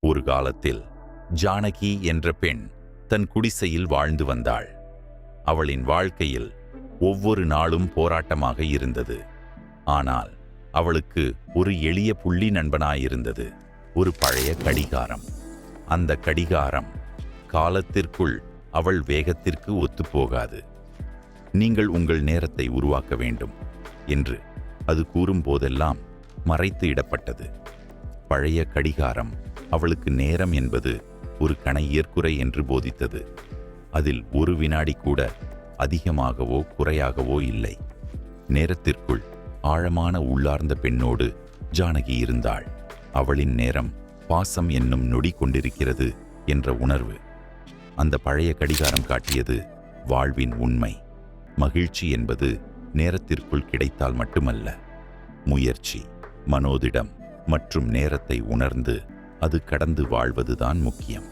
ஒரு காலத்தில் ஜானகி என்ற பெண் தன் குடிசையில் வாழ்ந்து வந்தாள். அவளின் வாழ்க்கையில் ஒவ்வொரு நாளும் போராட்டமாக இருந்தது. ஆனால் அவளுக்கு ஒரு எளிய புள்ளி நண்பனாயிருந்தது, ஒரு பழைய கடிகாரம். அந்த கடிகாரம் காலத்திற்குள் அவள் வேகத்திற்கு ஒத்துப்போகாது. நீங்கள் உங்கள் நேரத்தை உருவாக்க வேண்டும் என்று அது கூறும்போதெல்லாம் மறைத்து இடப்பட்டது. பழைய கடிகாரம் அவளுக்கு நேரம் என்பது ஒரு கண இயற்குறை என்று போதித்தது. அதில் ஒரு வினாடி கூட அதிகமாகவோ குறையாகவோ இல்லை. நேரத்திற்குள் ஆழமான உள்ளார்ந்த பெண்ணோடு ஜானகி இருந்தாள். அவளின் நேரம் பாசம் என்னும் நொடி கொண்டிருக்கிறது என்ற உணர்வு. அந்த பழைய கடிகாரம் காட்டியது வாழ்வின் உண்மை. மகிழ்ச்சி என்பது நேரத்திற்குள் கிடைத்தால் மட்டுமல்ல, முயற்சி, மனோதிடம் மற்றும் நேரத்தை உணர்ந்து அது கடந்து வாழ்வதுதான் முக்கியம்.